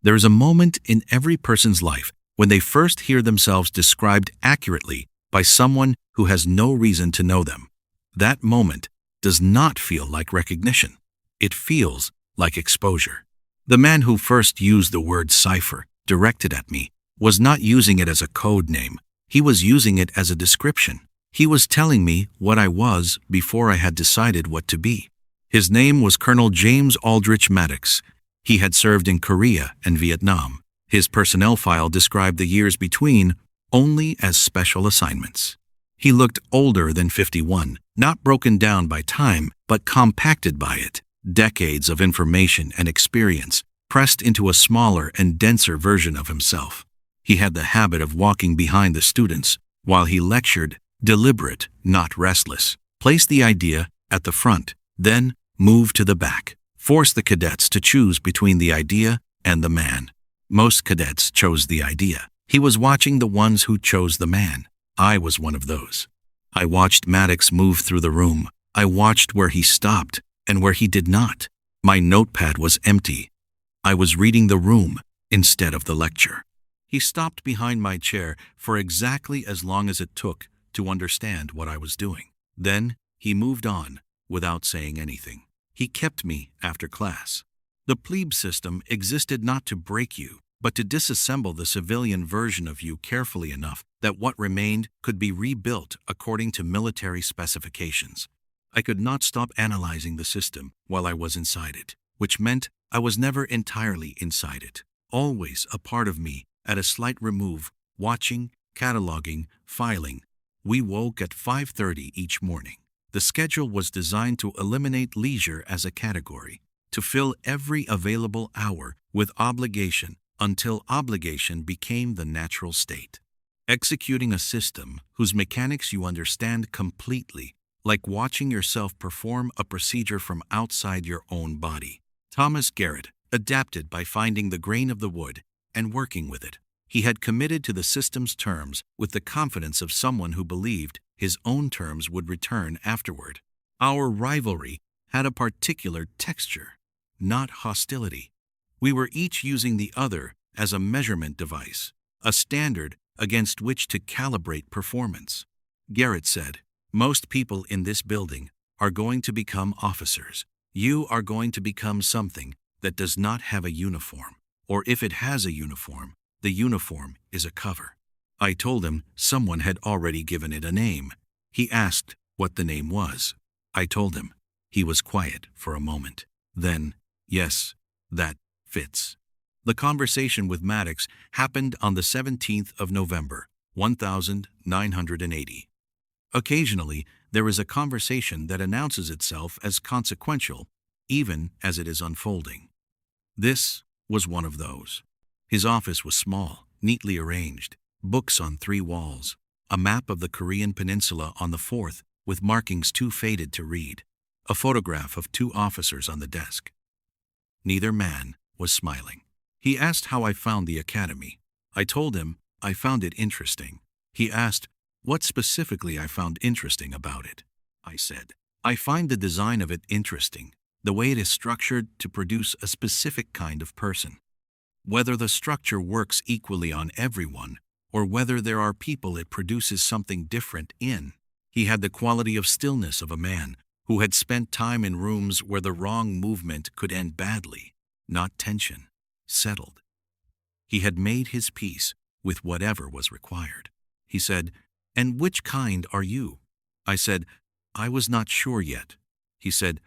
There is a moment in every person's life when they first hear themselves described accurately by someone who has no reason to know them. That moment does not feel like recognition. It feels like exposure. The man who first used the word cipher directed at me was not using it as a code name. He was using it as a description. He was telling me what I was before I had decided what to be. His name was Colonel James Aldrich Maddox. He had served in Korea and Vietnam. His personnel file described the years between only as special assignments. He looked older than 51, not broken down by time, but compacted by it. Decades of information and experience pressed into a smaller and denser version of himself. He had the habit of walking behind the students while he lectured, deliberate, not restless. Place the idea at the front, then move to the back. Force the cadets to choose between the idea and the man. Most cadets chose the idea. He was watching the ones who chose the man. I was one of those. I watched Maddox move through the room. I watched where he stopped and where he did not. My notepad was empty. I was reading the room instead of the lecture. He stopped behind my chair for exactly as long as it took to understand what I was doing. Then he moved on without saying anything. He kept me after class. The plebe system existed not to break you, but to disassemble the civilian version of you carefully enough that what remained could be rebuilt according to military specifications. I could not stop analyzing the system while I was inside it, which meant I was never entirely inside it. Always a part of me at a slight remove, watching, cataloging, filing. We woke at 5:30 each morning. The schedule was designed to eliminate leisure as a category, to fill every available hour with obligation until obligation became the natural state. Executing a system whose mechanics you understand completely, like watching yourself perform a procedure from outside your own body. Thomas Garrett adapted by finding the grain of the wood and working with it. He had committed to the system's terms with the confidence of someone who believed his own terms would return afterward. Our rivalry had a particular texture, not hostility. We were each using the other as a measurement device, a standard against which to calibrate performance. Garrett said, "Most people in this building are going to become officers. You are going to become something that does not have a uniform, or if it has a uniform, the uniform is a cover." I told him someone had already given it a name. He asked what the name was. I told him. He was quiet for a moment. Then, "Yes, that fits." The conversation with Maddox happened on the 17th of November, 1980. Occasionally, there is a conversation that announces itself as consequential, even as it is unfolding. This was one of those. His office was small, neatly arranged, books on 3 walls, a map of the Korean peninsula on the 4th with markings too faded to read, a photograph of 2 officers on the desk. Neither man was smiling. He asked how I found the academy. I told him I found it interesting. He asked what specifically I found interesting about it. I said, "I find the design of it interesting, the way it is structured to produce a specific kind of person. Whether the structure works equally on everyone, or whether there are people it produces something different in." He had the quality of stillness of a man who had spent time in rooms where the wrong movement could end badly, not tension, settled. He had made his peace with whatever was required. He said, "And which kind are you?" I said, "I was not sure yet." He said,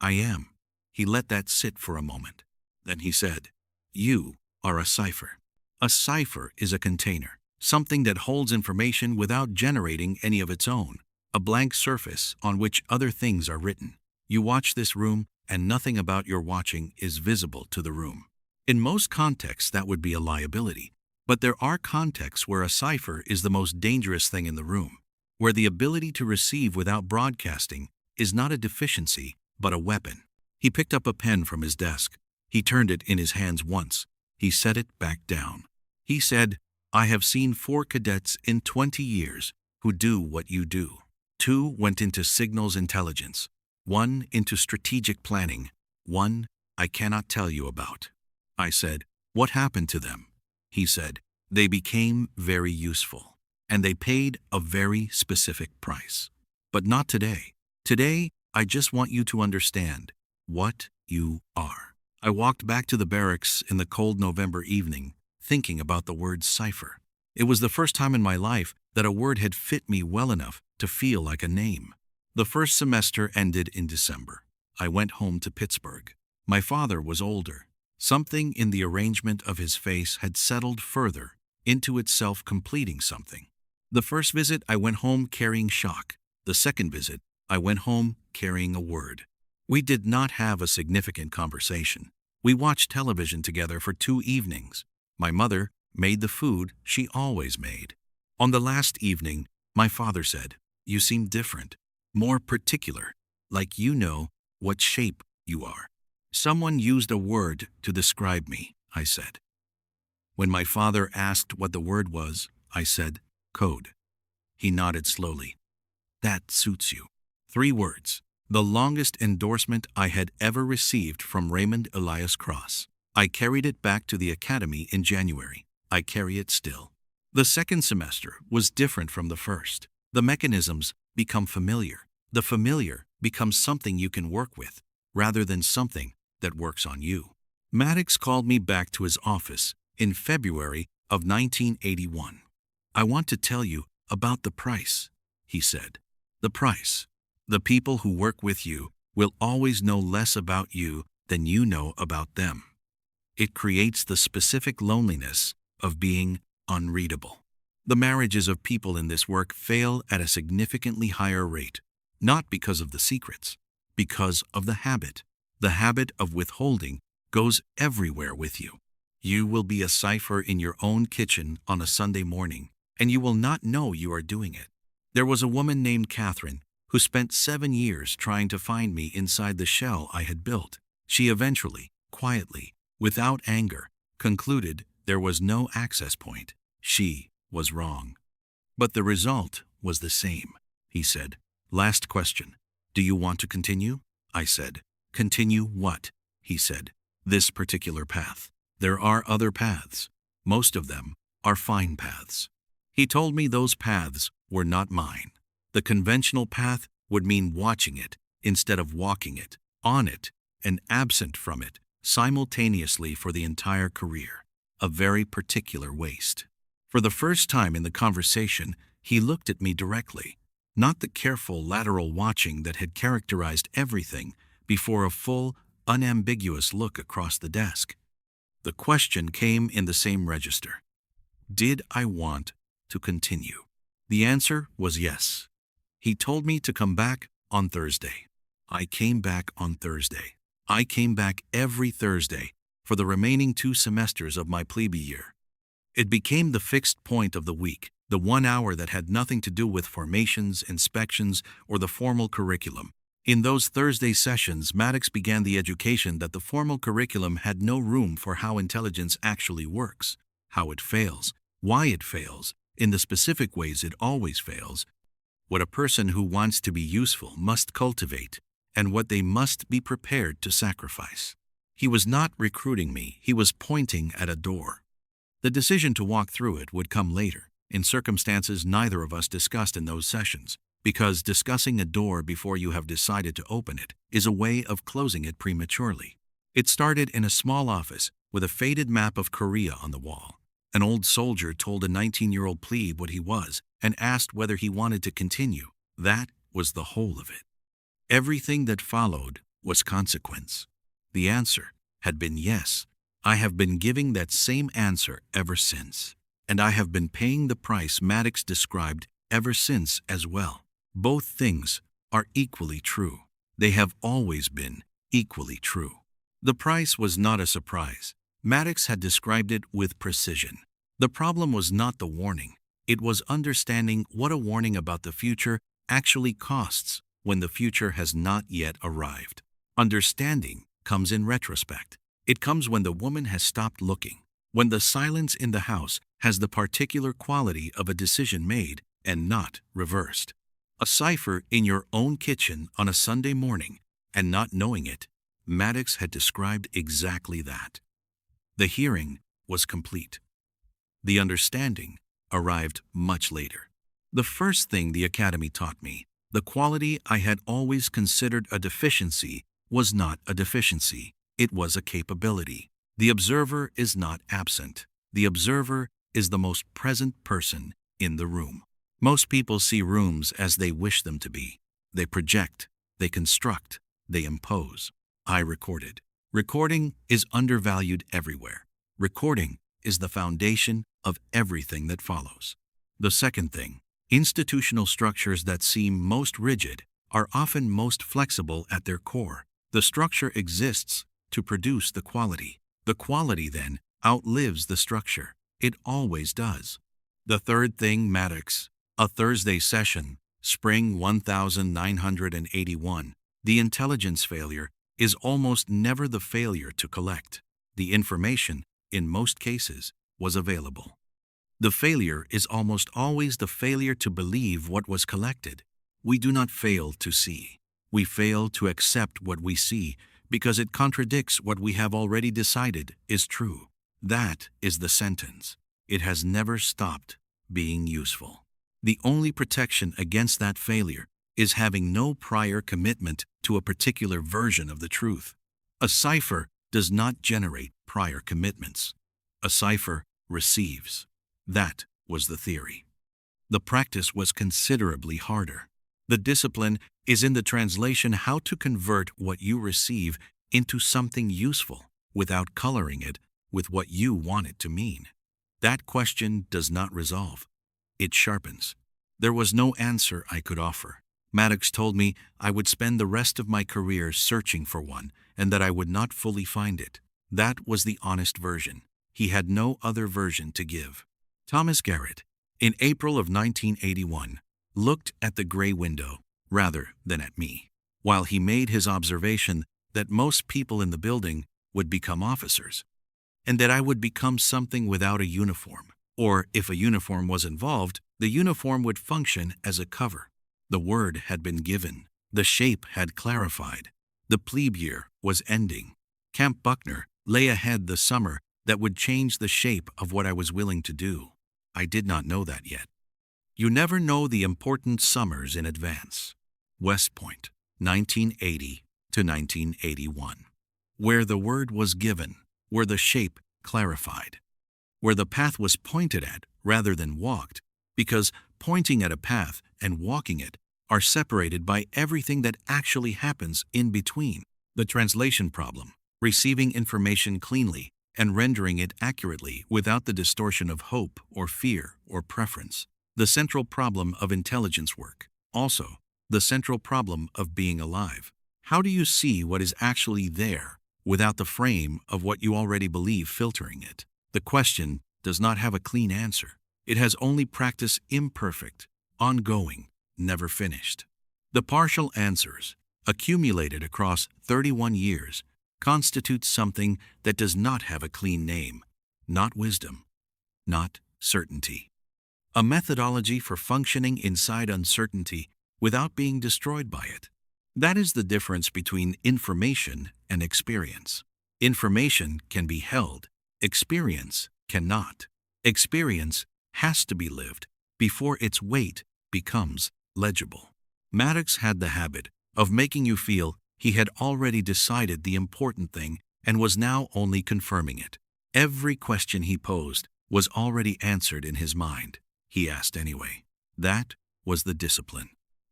"I am." He let that sit for a moment. Then he said, "You are a cipher." A cipher is a container, something that holds information without generating any of its own, a blank surface on which other things are written. You watch this room, and nothing about your watching is visible to the room. In most contexts, that would be a liability, but there are contexts where a cipher is the most dangerous thing in the room, where the ability to receive without broadcasting is not a deficiency, but a weapon. He picked up a pen from his desk. He turned it in his hands once. He set it back down. He said, "I have seen 4 cadets in 20 years who do what you do. 2 went into signals intelligence, 1 into strategic planning, 1 I cannot tell you about." I said, What happened to them? He said, they became very useful, and they paid a very specific price. But not today. Today, I just want you to understand what you are. I walked back to the barracks in the cold November evening, thinking about the word cipher. It was the first time in my life that a word had fit me well enough to feel like a name. The first semester ended in December. I went home to Pittsburgh. My father was older. Something in the arrangement of his face had settled further into itself, completing something. The first visit, I went home carrying shock. The second visit, I went home carrying a word. We did not have a significant conversation. We watched television together for 2 evenings. My mother made the food she always made. On the last evening, my father said, "You seem different, more particular, like you know what shape you are." "Someone used a word to describe me," I said. When my father asked what the word was, I said, "Code." He nodded slowly. "That suits you." 3 words. The longest endorsement I had ever received from Raymond Elias Cross. I carried it back to the academy in January. I carry it still. The second semester was different from the first. The mechanisms become familiar. The familiar becomes something you can work with, rather than something that works on you. Maddox called me back to his office in February of 1981. "I want to tell you about the price," he said. "The price. The people who work with you will always know less about you than you know about them. It creates the specific loneliness of being unreadable. The marriages of people in this work fail at a significantly higher rate, not because of the secrets, because of the habit. The habit of withholding goes everywhere with you. You will be a cipher in your own kitchen on a Sunday morning, and you will not know you are doing it. There was a woman named Catherine who spent 7 years trying to find me inside the shell I had built. She eventually, quietly, without anger, concluded there was no access point. She was wrong. But the result was the same. He said, "Last question. Do you want to continue?" I said, "Continue what?" He said, "This particular path. There are other paths. Most of them are fine paths." He told me those paths were not mine. The conventional path would mean watching it instead of walking it, on it, and absent from it, simultaneously for the entire career. A very particular waste. For the first time in the conversation, he looked at me directly, not the careful lateral watching that had characterized everything before a full, unambiguous look across the desk. The question came in the same register. Did I want to continue? The answer was yes. He told me to come back on Thursday. I came back on Thursday. I came back every Thursday for the remaining 2 semesters of my plebe year. It became the fixed point of the week, the 1 hour that had nothing to do with formations, inspections, or the formal curriculum. In those Thursday sessions, Maddox began the education that the formal curriculum had no room for how intelligence actually works, how it fails, why it fails, in the specific ways it always fails, what a person who wants to be useful must cultivate, and what they must be prepared to sacrifice. He was not recruiting me, he was pointing at a door. The decision to walk through it would come later, in circumstances neither of us discussed in those sessions, because discussing a door before you have decided to open it is a way of closing it prematurely. It started in a small office with a faded map of Korea on the wall. An old soldier told a 19-year-old plebe what he was and asked whether he wanted to continue. That was the whole of it. Everything that followed was consequence. The answer had been yes. I have been giving that same answer ever since. And I have been paying the price Maddox described ever since as well. Both things are equally true. They have always been equally true. The price was not a surprise. Maddox had described it with precision. The problem was not the warning. It was understanding what a warning about the future actually costs when the future has not yet arrived. Understanding comes in retrospect. It comes when the woman has stopped looking, when the silence in the house has the particular quality of a decision made and not reversed. A cipher in your own kitchen on a Sunday morning and not knowing it, Maddox had described exactly that. The hearing was complete. The understanding arrived much later. The first thing the academy taught me, the quality I had always considered a deficiency, was not a deficiency. It was a capability. The observer is not absent. The observer is the most present person in the room. Most people see rooms as they wish them to be. They project, they construct, they impose. I recorded. Recording is undervalued everywhere. Recording is the foundation of everything that follows. The second thing, institutional structures that seem most rigid are often most flexible at their core. The structure exists to produce the quality. The quality, then, outlives the structure. It always does. The third thing, Maddox, a Thursday session, spring 1981. The intelligence failure is almost never the failure to collect. The information, in most cases, was available. The failure is almost always the failure to believe what was collected. We do not fail to see. We fail to accept what we see because it contradicts what we have already decided is true. That is the sentence. It has never stopped being useful. The only protection against that failure is having no prior commitment to a particular version of the truth. A cipher does not generate prior commitments. A cipher receives. That was the theory. The practice was considerably harder. The discipline is in the translation how to convert what you receive into something useful without coloring it with what you want it to mean. That question does not resolve. It sharpens. There was no answer I could offer. Maddox told me I would spend the rest of my career searching for one and that I would not fully find it. That was the honest version. He had no other version to give. Thomas Garrett, in April of 1981, looked at the gray window rather than at me, while he made his observation that most people in the building would become officers, and that I would become something without a uniform, or if a uniform was involved, the uniform would function as a cover. The word had been given. The shape had clarified. The plebe year was ending. Camp Buckner lay ahead the summer that would change the shape of what I was willing to do. I did not know that yet. You never know the important summers in advance. West Point, 1980 to 1981. Where the word was given, where the shape clarified, where the path was pointed at rather than walked, because pointing at a path and walking it are separated by everything that actually happens in between. The translation problem, receiving information cleanly and rendering it accurately without the distortion of hope or fear or preference. The central problem of intelligence work. Also, the central problem of being alive. How do you see what is actually there without the frame of what you already believe filtering it? The question does not have a clean answer. It has only practice imperfect, ongoing, never finished. The partial answers, accumulated across 31 years, constitute something that does not have a clean name, not wisdom, not certainty. A methodology for functioning inside uncertainty without being destroyed by it. That is the difference between information and experience. Information can be held, experience cannot. Experience has to be lived before its weight becomes legible. Maddox had the habit of making you feel he had already decided the important thing and was now only confirming it. Every question he posed was already answered in his mind. He asked anyway. That was the discipline.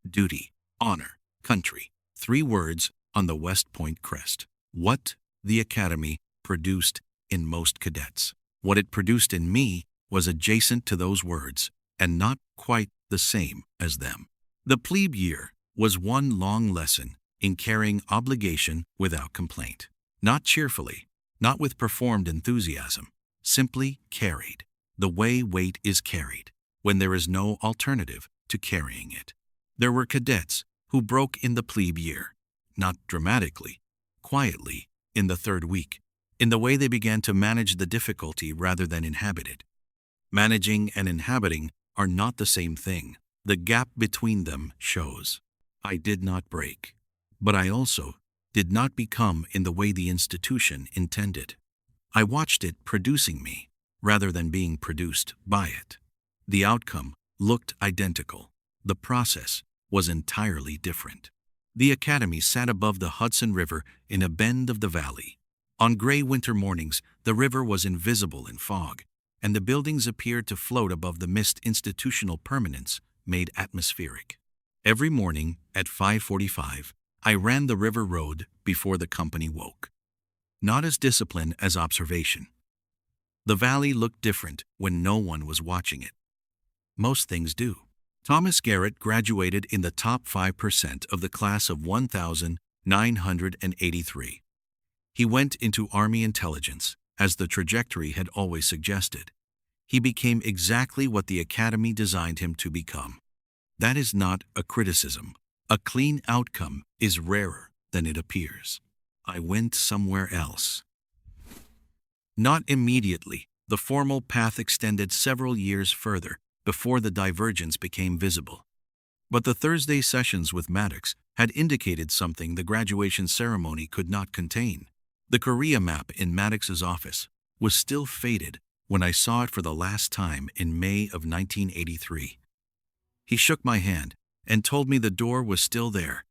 Duty, honor, country. 3 words on the West Point crest. What the academy produced in most cadets. What it produced in me was adjacent to those words and not quite the same as them. The plebe year was one long lesson in carrying obligation without complaint. Not cheerfully, not with performed enthusiasm, simply carried, the way weight is carried, when there is no alternative to carrying it. There were cadets who broke in the plebe year, not dramatically, quietly, in the 3rd week, in the way they began to manage the difficulty rather than inhabit it. Managing and inhabiting are not the same thing. The gap between them shows. I did not break, but I also did not become in the way the institution intended. I watched it producing me, rather than being produced by it. The outcome looked identical. The process was entirely different. The academy sat above the Hudson River in a bend of the valley. On gray winter mornings, the river was invisible in fog, and the buildings appeared to float above the mist institutional permanence made atmospheric. Every morning at 5:45, I ran the river road before the company woke. Not as discipline as observation. The valley looked different when no one was watching it. Most things do. Thomas Garrett graduated in the top 5% of the class of 1,983. He went into Army intelligence, as the trajectory had always suggested. He became exactly what the Academy designed him to become. That is not a criticism. A clean outcome is rarer than it appears. I went somewhere else. Not immediately. The formal path extended several years further before the divergence became visible. But the Thursday sessions with Maddox had indicated something the graduation ceremony could not contain. The Korea map in Maddox's office was still faded when I saw it for the last time in May of 1983. He shook my hand and told me the door was still there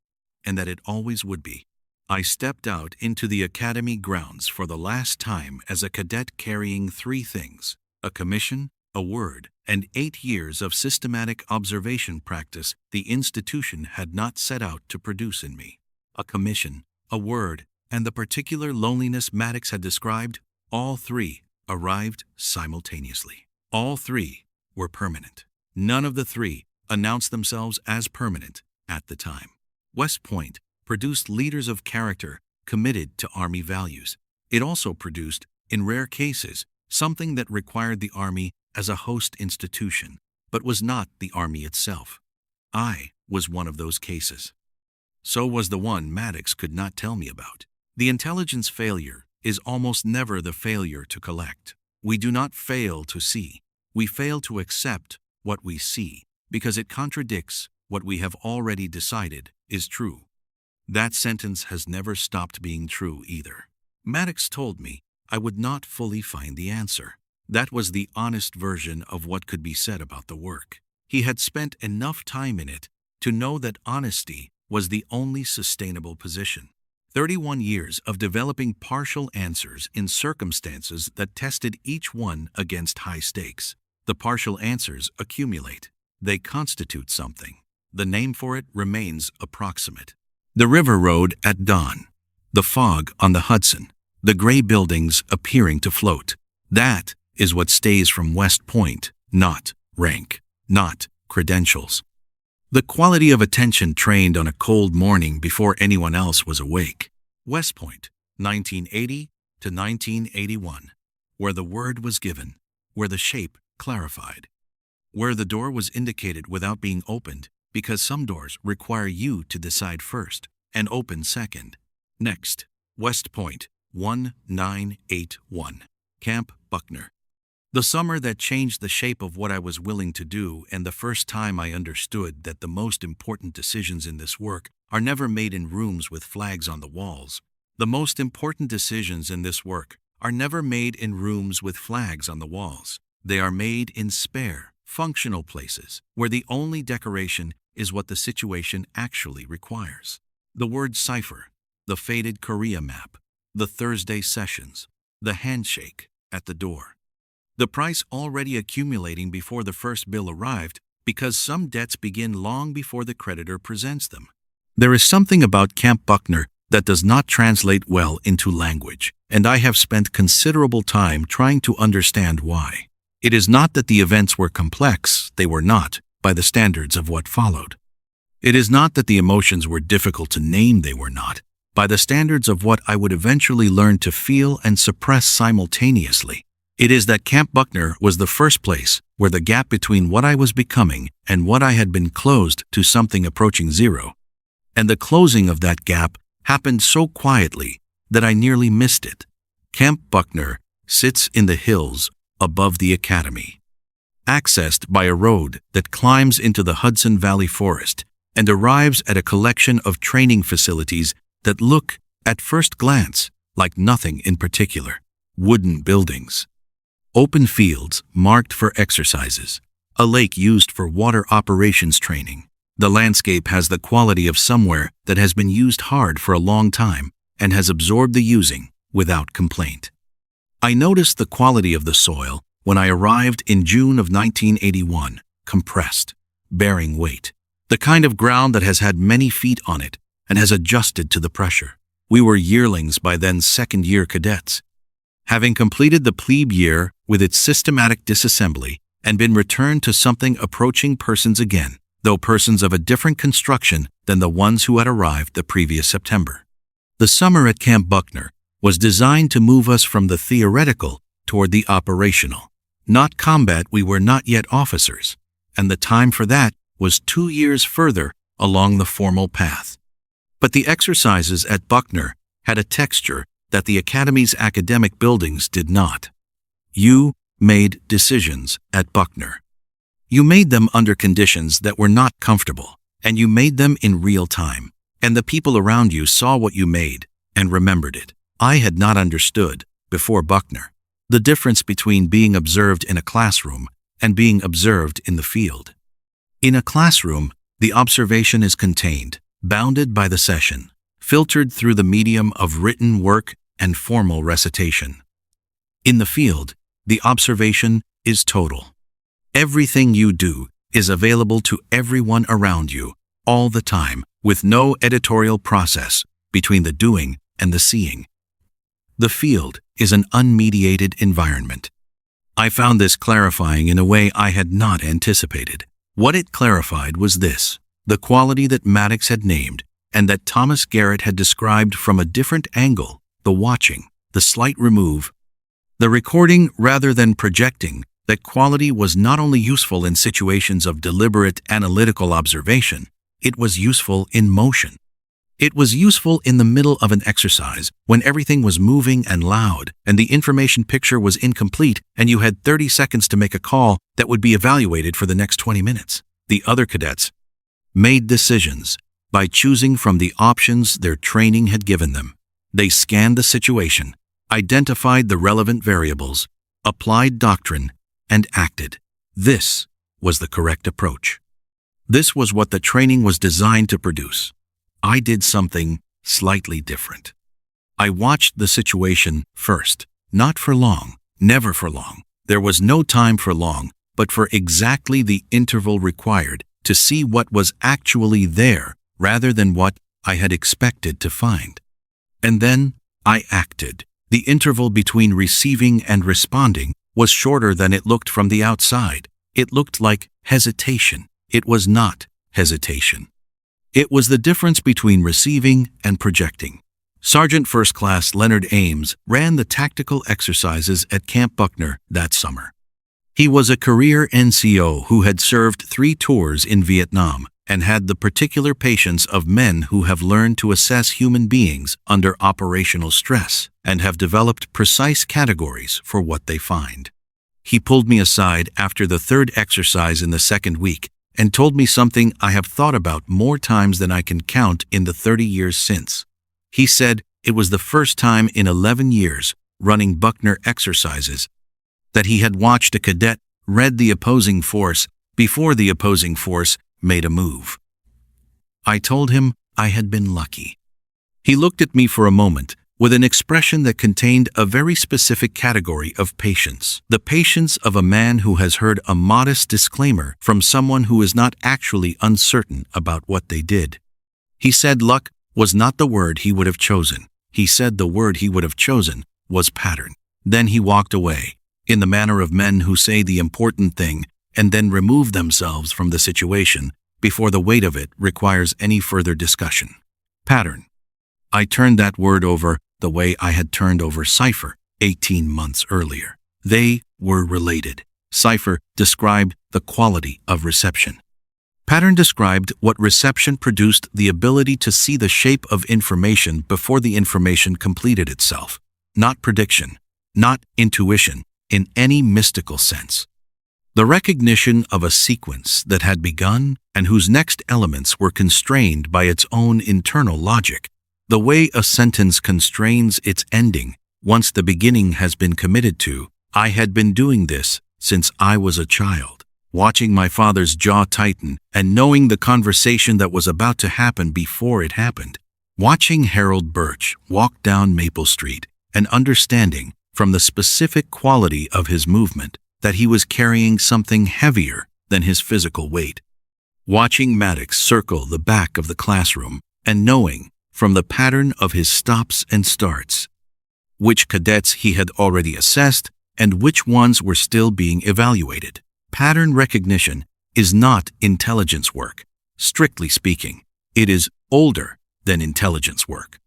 and that it always would be. I stepped out into the academy grounds for the last time as a cadet carrying three things: a commission, a word, and 8 years of systematic observation practice the institution had not set out to produce in me. A commission, a word, and the particular loneliness Maddox had described, all three arrived simultaneously. All three were permanent. None of the three announced themselves as permanent at the time. West Point produced leaders of character committed to Army values. It also produced, in rare cases, something that required the Army as a host institution, but was not the Army itself. I was one of those cases. So was the one Maddox could not tell me about. The intelligence failure is almost never the failure to collect. We do not fail to see. We fail to accept what we see because it contradicts what we have already decided is true. That sentence has never stopped being true either. Maddox told me I would not fully find the answer. That was the honest version of what could be said about the work. He had spent enough time in it to know that honesty was the only sustainable position. 31 years of developing partial answers in circumstances that tested each one against high stakes. The partial answers accumulate. They constitute something. The name for it remains approximate. The river road at dawn, the fog on the Hudson, the gray buildings appearing to float. That is what stays from West Point, not rank, not credentials. The quality of attention trained on a cold morning before anyone else was awake. West Point, 1980 to 1981, where the word was given, where the shape clarified, where the door was indicated without being opened, because some doors require you to decide first and open second. Next, West Point, 1981, Camp Buckner. The summer that changed the shape of what I was willing to do, and the first time I understood that the most important decisions in this work are never made in rooms with flags on the walls. The most important decisions in this work are never made in rooms with flags on the walls. They are made in spare, functional places where the only decoration is what the situation actually requires. The word cipher, the faded Korea map, the Thursday sessions, the handshake at the door. The price already accumulating before the first bill arrived because some debts begin long before the creditor presents them. There is something about Camp Buckner that does not translate well into language, and I have spent considerable time trying to understand why. It is not that the events were complex, they were not, by the standards of what followed. It is not that the emotions were difficult to name, they were not, by the standards of what I would eventually learn to feel and suppress simultaneously. It is that Camp Buckner was the first place where the gap between what I was becoming and what I had been closed to something approaching zero. And the closing of that gap happened so quietly that I nearly missed it. Camp Buckner sits in the hills above the academy, accessed by a road that climbs into the Hudson Valley forest and arrives at a collection of training facilities that look, at first glance, like nothing in particular. wooden buildings, open fields marked for exercises, a lake used for water operations training. The landscape has the quality of somewhere that has been used hard for a long time and has absorbed the using without complaint. I noticed the quality of the soil when I arrived in June of 1981, compressed, bearing weight. The kind of ground that has had many feet on it and has adjusted to the pressure. We were yearlings by then second-year cadets. Having completed the plebe year with its systematic disassembly and been returned to something approaching persons again, though persons of a different construction than the ones who had arrived the previous September. The summer at Camp Buckner was designed to move us from the theoretical toward the operational. Not combat, we were not yet officers, and the time for that was 2 years further along the formal path. But the exercises at Buckner had a texture that the Academy's academic buildings did not. You made decisions at Buckner. You made them under conditions that were not comfortable, and you made them in real time, and the people around you saw what you made and remembered it. I had not understood, before Buckner, the difference between being observed in a classroom and being observed in the field. In a classroom, the observation is contained, bounded by the session, filtered through the medium of written work and formal recitation. In the field, the observation is total. Everything you do is available to everyone around you, all the time, with no editorial process between the doing and the seeing. The field is an unmediated environment. I found this clarifying in a way I had not anticipated. What it clarified was this: the quality that Maddox had named and that Thomas Garrett had described from a different angle, the watching, the slight remove, the recording rather than projecting. That quality was not only useful in situations of deliberate analytical observation, it was useful in motion. It was useful in the middle of an exercise when everything was moving and loud and the information picture was incomplete and you had 30 seconds to make a call that would be evaluated for the next 20 minutes. The other cadets made decisions by choosing from the options their training had given them. They scanned the situation, identified the relevant variables, applied doctrine, and acted. This was the correct approach. This was what the training was designed to produce. I did something slightly different. I watched the situation first, not for long, never for long. There was no time for long, but for exactly the interval required to see what was actually there rather than what I had expected to find. And then I acted. The interval between receiving and responding was shorter than it looked from the outside. It looked like hesitation. It was not hesitation. It was the difference between receiving and projecting. Sergeant First Class Leonard Ames ran the tactical exercises at Camp Buckner that summer. He was a career NCO who had served 3 tours in Vietnam and had the particular patience of men who have learned to assess human beings under operational stress and have developed precise categories for what they find. He pulled me aside after the 3rd exercise in the 2nd week and told me something I have thought about more times than I can count in the 30 years since. He said it was the first time in 11 years running Buckner exercises that he had watched a cadet read the opposing force before the opposing force made a move. I told him I had been lucky. He looked at me for a moment with an expression that contained a very specific category of patience. The patience of a man who has heard a modest disclaimer from someone who is not actually uncertain about what they did. He said luck was not the word he would have chosen. He said the word he would have chosen was pattern. Then he walked away, in the manner of men who say the important thing and then remove themselves from the situation before the weight of it requires any further discussion. Pattern. I turned that word over the way I had turned over cipher 18 months earlier. They were related. Cipher described the quality of reception. Pattern described what reception produced: the ability to see the shape of information before the information completed itself. Not prediction, not intuition in any mystical sense. The recognition of a sequence that had begun and whose next elements were constrained by its own internal logic. The way a sentence constrains its ending Once the beginning has been committed to, I had been doing this since I was a child, watching my father's jaw tighten and knowing the conversation that was about to happen before it happened, watching Harold Birch walk down Maple Street and understanding from the specific quality of his movement that he was carrying something heavier than his physical weight, watching Maddox circle the back of the classroom and knowing from the pattern of his stops and starts which cadets he had already assessed and which ones were still being evaluated. Pattern recognition is not intelligence work. Strictly speaking, it is older than intelligence work.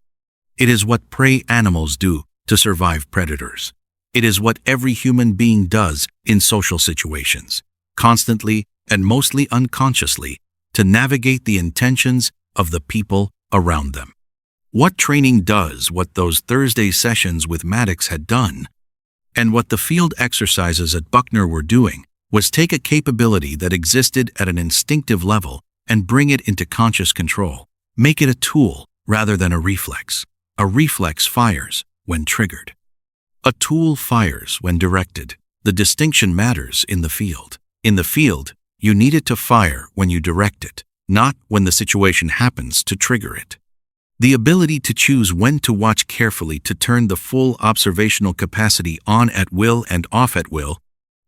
It is what prey animals do to survive predators. It is what every human being does in social situations, constantly and mostly unconsciously, to navigate the intentions of the people around them. What training does what those Thursday sessions with Maddox had done, and what the field exercises at Buckner were doing, was take a capability that existed at an instinctive level and bring it into conscious control. Make it a tool rather than a reflex. A reflex fires when triggered. A tool fires when directed. The distinction matters in the field. In the field, you need it to fire when you direct it, not when the situation happens to trigger it. The ability to choose when to watch carefully, to turn the full observational capacity on at will and off at will,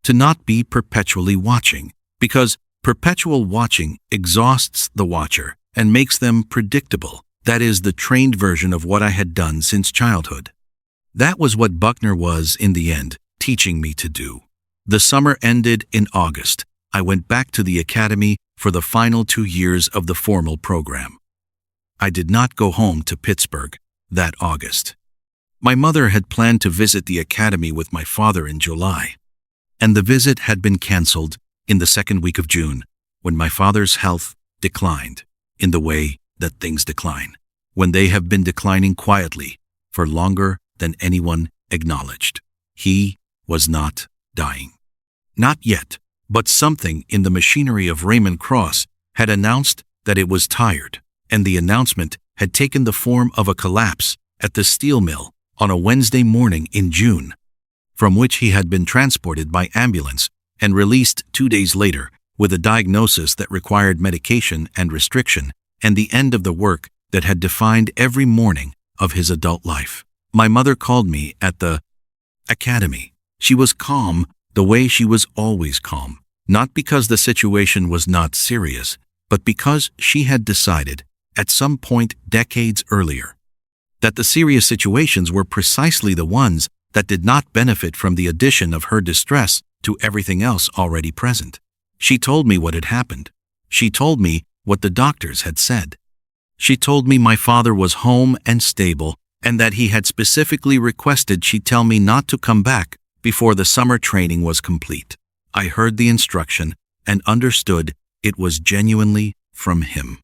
to not be perpetually watching, because perpetual watching exhausts the watcher and makes them predictable. That is the trained version of what I had done since childhood. That was what Buckner was, in the end, teaching me to do. The summer ended in August. I went back to the academy for the final 2 years of the formal program. I did not go home to Pittsburgh that August. My mother had planned to visit the academy with my father in July, and the visit had been canceled in the second week of June, when my father's health declined in the way that things decline, when they have been declining quietly for longer than anyone acknowledged. He was not dying. Not yet, but something in the machinery of Raymond Cross had announced that it was tired, and the announcement had taken the form of a collapse at the steel mill on a Wednesday morning in June, from which he had been transported by ambulance and released 2 days later with a diagnosis that required medication and restriction and the end of the work that had defined every morning of his adult life. My mother called me at the academy. She was calm the way she was always calm, not because the situation was not serious, but because she had decided, at some point decades earlier, that the serious situations were precisely the ones that did not benefit from the addition of her distress to everything else already present. She told me what had happened. She told me what the doctors had said. She told me my father was home and stable, and that he had specifically requested she tell me not to come back before the summer training was complete. I heard the instruction and understood it was genuinely from him.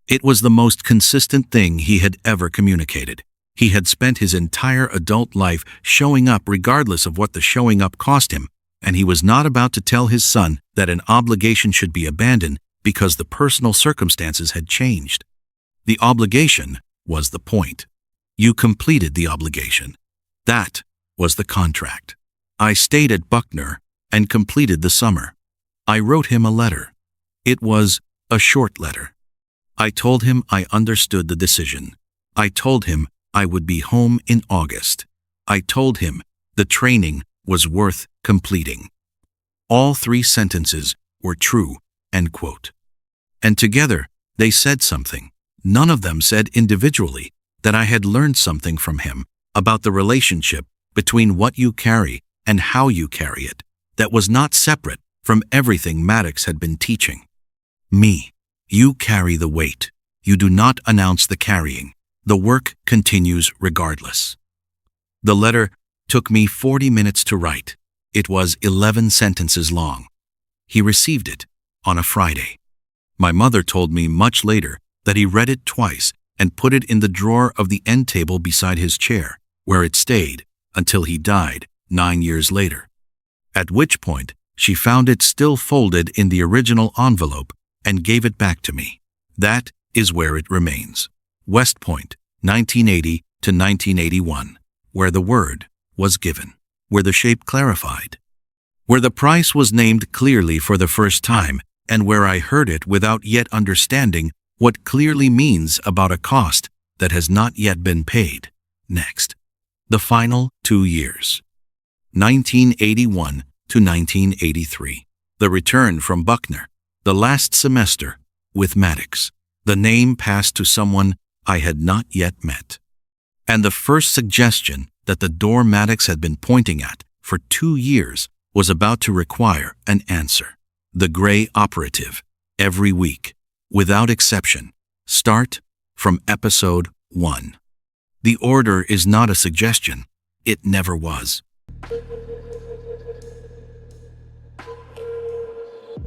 It was the most consistent thing he had ever communicated. He had spent his entire adult life showing up regardless of what the showing up cost him, and he was not about to tell his son that an obligation should be abandoned because the personal circumstances had changed. The obligation was the point. You completed the obligation. That was the contract. I stayed at Buckner and completed the summer. I wrote him a letter. It was a short letter. I told him I understood the decision. I told him I would be home in August. I told him the training was worth completing. All 3 sentences were true, end quote. And together they said something. None of them said individually that I had learned something from him about the relationship between what you carry and how you carry it that was not separate from everything Maddox had been teaching me. You carry the weight. You do not announce the carrying. The work continues regardless. The letter took me 40 minutes to write. It was 11 sentences long. He received it on a Friday. My mother told me much later that he read it twice and put it in the drawer of the end table beside his chair, where it stayed until he died 9 years later. At which point, she found it still folded in the original envelope and gave it back to me. That is where it remains. West Point, 1980 to 1981. where the word was given, where the shape clarified, where the price was named clearly for the first time, and where I heard it without yet understanding what clearly means about a cost that has not yet been paid. Next, the final 2 years, 1981 to 1983. The return from Buckner, the last semester, with Maddox, the name passed to someone I had not yet met. And the first suggestion that the door Maddox had been pointing at for 2 years was about to require an answer. The Gray Operative, every week, without exception. Start from episode 1. The order is not a suggestion. It never was.